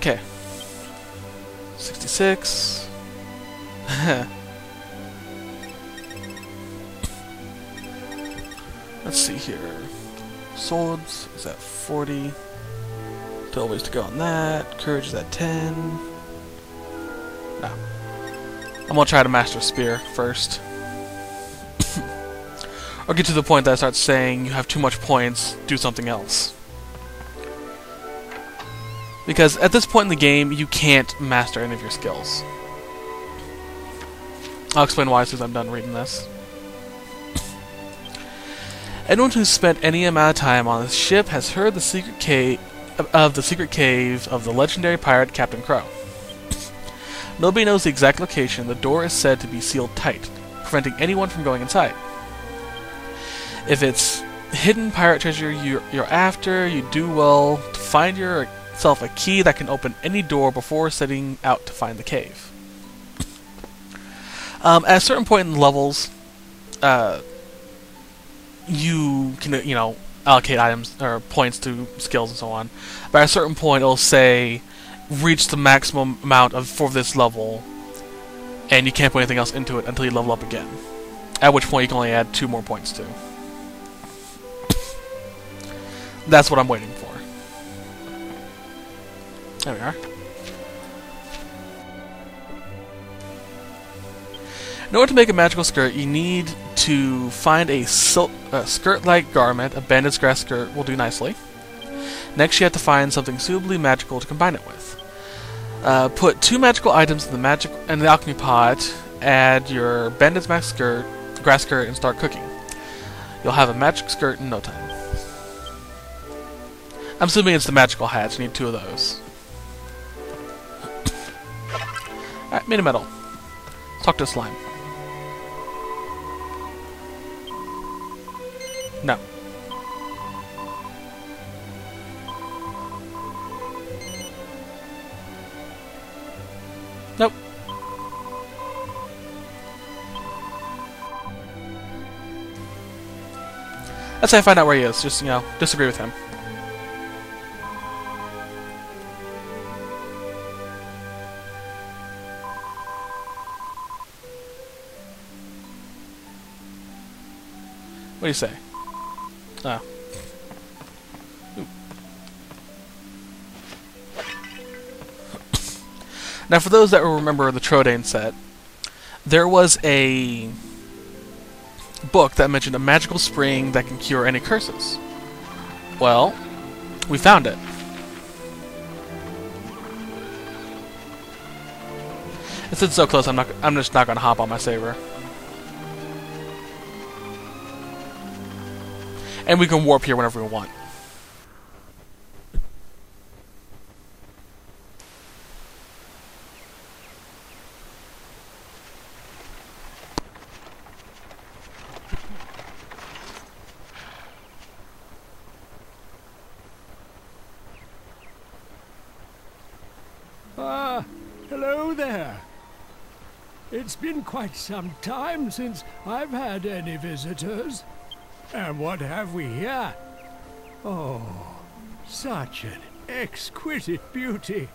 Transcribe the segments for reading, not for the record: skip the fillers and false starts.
Okay. 66. Let's see here. Swords is at 40. Still ways to go on that. Courage is at 10. No. I'm gonna try to master Spear first. Or get to the point that I start saying you have too much points, do something else. Because at this point in the game, you can't master any of your skills. I'll explain why as soon as I'm done reading this. Anyone who's spent any amount of time on this ship has heard the secret cave of the legendary pirate Captain Crow. Nobody knows the exact location. The door is said to be sealed tight, preventing anyone from going inside. If it's hidden pirate treasure you're after, you do well to find yourself a key that can open any door before setting out to find the cave. At a certain point in the levels, you can, allocate items or points to skills and so on. But at a certain point, it'll say, reach the maximum amount for this level, and you can't put anything else into it until you level up again. At which point, you can only add 2 more points to. That's what I'm waiting for. There we are. In order to make a magical skirt, you need to find a skirt-like garment. A banded grass skirt will do nicely. Next, you have to find something suitably magical to combine it with. Put 2 magical items in the alchemy pot. Add your banded grass skirt, and start cooking. You'll have a magic skirt in no time. I'm assuming it's the magical hats. You need 2 of those. Alright, made a medal. Let's talk to slime. No. Nope. That's how I find out where he is. Just, disagree with him. What do you say? Oh. Ooh. Now, for those that will remember the Trodain set, there was a book that mentioned a magical spring that can cure any curses. Well, we found it. Since it's so close, I'm just not gonna hop on my saber. And we can warp here whenever we want. Ah, hello there. It's been quite some time since I've had any visitors. And what have we here? Oh, such an exquisite beauty.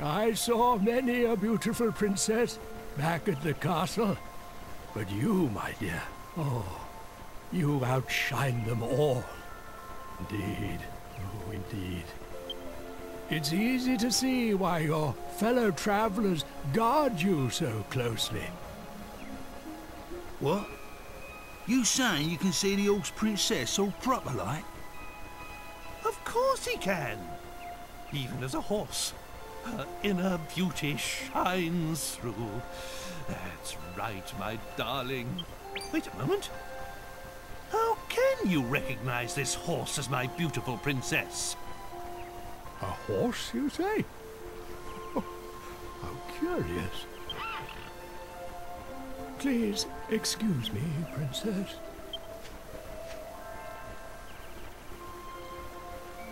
I saw many a beautiful princess back at the castle. But you, my dear, oh, you outshine them all. Indeed, oh, indeed. It's easy to see why your fellow travelers guard you so closely. What? You saying you can see the horse princess all proper like? Of course he can. Even as a horse, her inner beauty shines through. That's right, my darling. Wait a moment. How can you recognize this horse as my beautiful princess? A horse, you say? Oh, how curious. Please excuse me, Princess.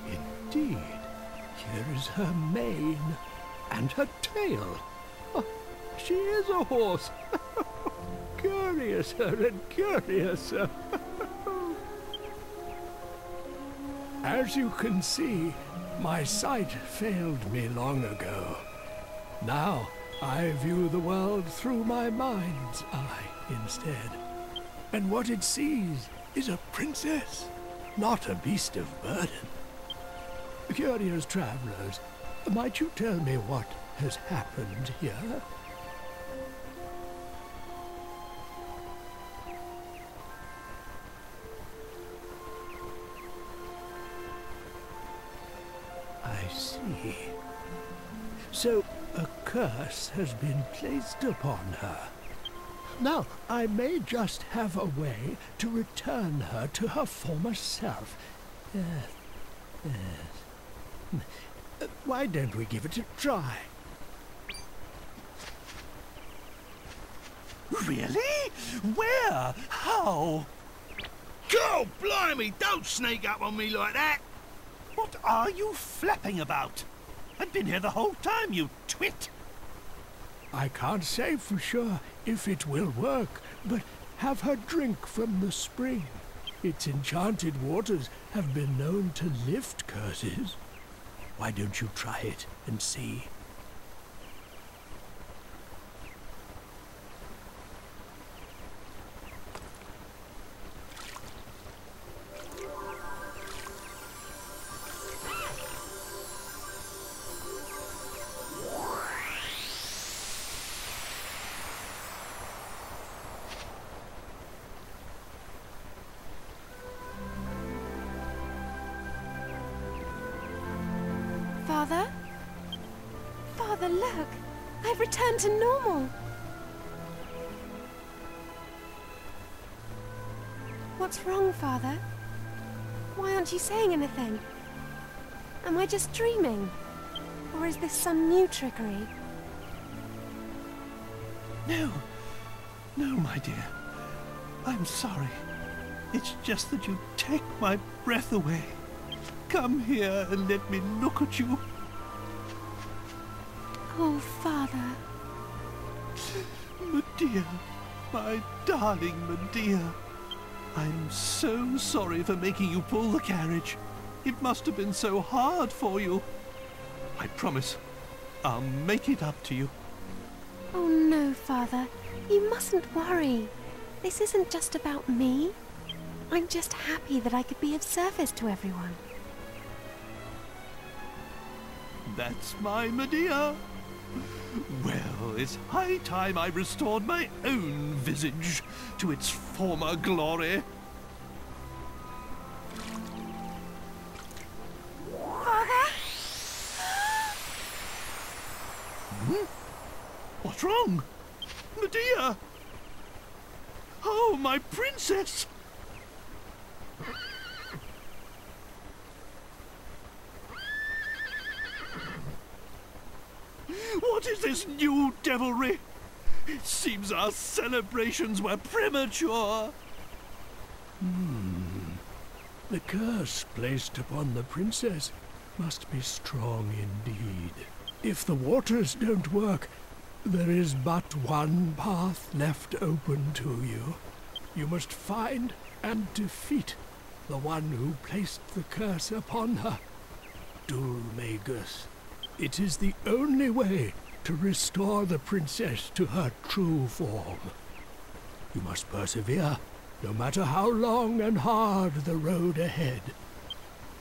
Indeed, here is her mane and her tail. Oh, she is a horse. Curiouser and curiouser. As you can see, My sight failed me long ago. Now I view the world through my mind's eye instead. And what it sees is a princess, not a beast of burden. Curious travelers, might you tell me what has happened here? I see. So, a curse has been placed upon her. Now, I may just have a way to return her to her former self. Yes. Why don't we give it a try? Really? Where? How? God blimey, don't sneak up on me like that! What are you flapping about? I've been here the whole time, you twit! I can't say for sure if it will work, but have her drink from the spring. Its enchanted waters have been known to lift curses. Why don't you try it and see? Father? Father, look! I've returned to normal! What's wrong, Father? Why aren't you saying anything? Am I just dreaming? Or is this some new trickery? No, my dear. I'm sorry. It's just that you take my breath away. Come here and let me look at you. Oh, Father. Medea, my darling Medea. I'm so sorry for making you pull the carriage. It must have been so hard for you. I promise I'll make it up to you. Oh no, Father. You mustn't worry. This isn't just about me. I'm just happy that I could be of service to everyone. That's my Medea. Well, it's high time I restored my own visage to its former glory. Father? What's wrong? Medea! Oh, my princess! What is this new devilry? It seems our celebrations were premature. The curse placed upon the princess must be strong indeed. If the waters don't work, there is but one path left open to you. You must find and defeat the one who placed the curse upon her, Dulmagus. It is the only way to restore the princess to her true form. You must persevere, no matter how long and hard the road ahead.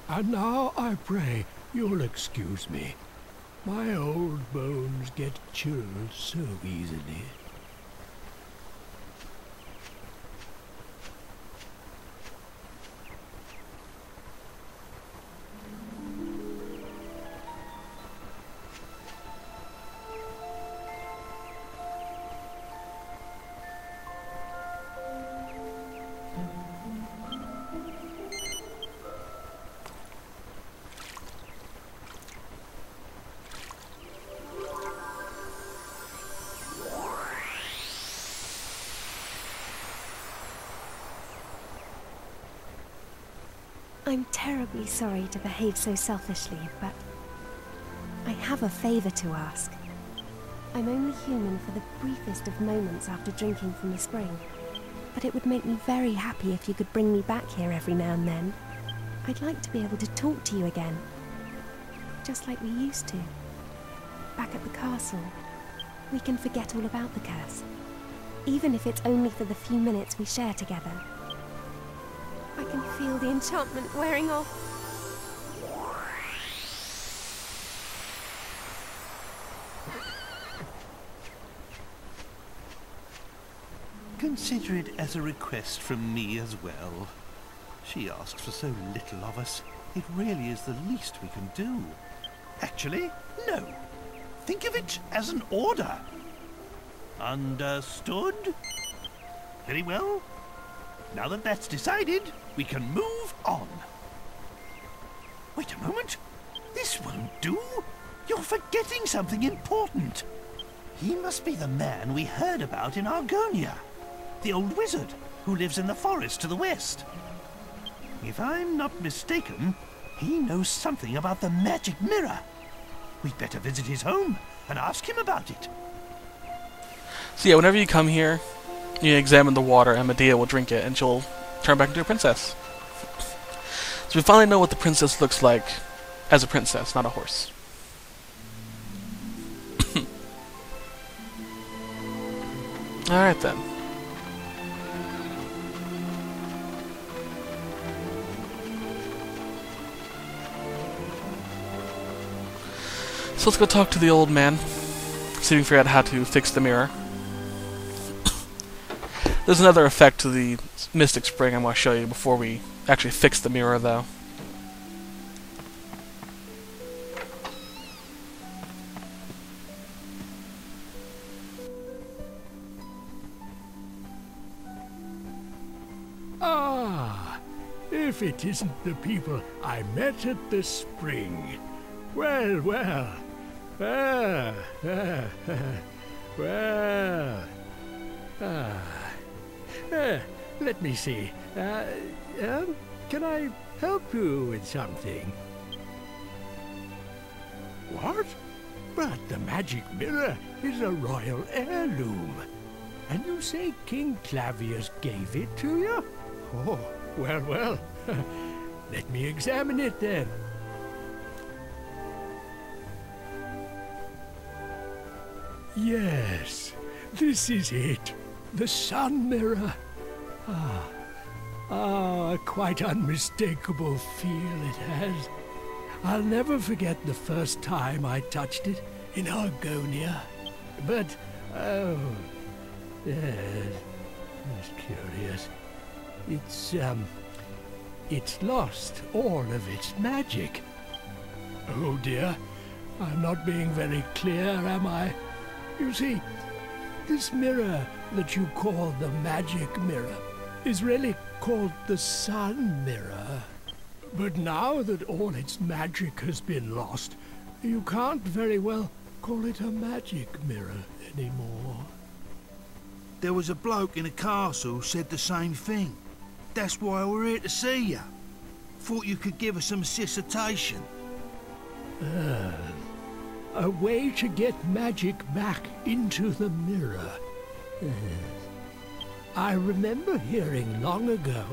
And now I pray you'll excuse me. My old bones get chilled so easily. I'm terribly sorry to behave so selfishly, but I have a favor to ask. I'm only human for the briefest of moments after drinking from the spring, but it would make me very happy if you could bring me back here every now and then. I'd like to be able to talk to you again. just like we used to. Back at the castle, we can forget all about the curse, even if it's only for the few minutes we share together. I can feel the enchantment wearing off. Consider it as a request from me as well. She asks for so little of us. It really is the least we can do. Actually, no. Think of it as an order. Understood? Very well. Now that that's decided, we can move on. Wait a moment. This won't do. You're forgetting something important. He must be the man we heard about in Argonia. The old wizard who lives in the forest to the west. If I'm not mistaken, he knows something about the magic mirror. We'd better visit his home and ask him about it. So yeah, whenever you come here, you examine the water and Medea will drink it and she'll turn back into a princess. So we finally know what the princess looks like as a princess, not a horse. Alright then. So let's go talk to the old man, see if we can figure out how to fix the mirror. There's another effect to the Mystic Spring I'm going to show you before we actually fix the mirror, though. Ah, if it isn't the people I met at the spring. Well, well. Well. Let me see. Can I help you with something? What? But the magic mirror is a royal heirloom. And you say King Clavius gave it to you? Oh, well, well. Let me examine it then. Yes, this is it. The sun mirror. A quite unmistakable feel it has. I'll never forget the first time I touched it in Argonia. But, oh, yes, it's curious. It's lost all of its magic. Oh dear, I'm not being very clear, am I? You see, this mirror that you call the magic mirror is really called the sun mirror. But now that all its magic has been lost, you can't very well call it a magic mirror anymore. There was a bloke in a castle who said the same thing. That's why we're here to see you. Thought you could give us some dissertation. A way to get magic back into the mirror. I remember hearing long ago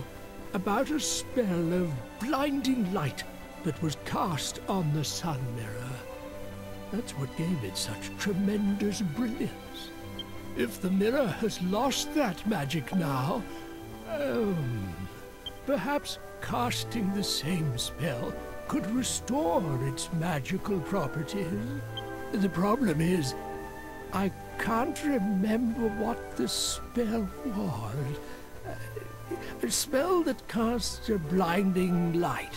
about a spell of blinding light that was cast on the sun mirror. That's what gave it such tremendous brilliance. If the mirror has lost that magic now, perhaps casting the same spell could restore its magical properties. The problem is, I can't remember what the spell was. A spell that casts a blinding light.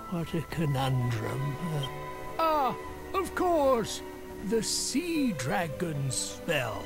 What a conundrum. Of course! The sea dragon spell.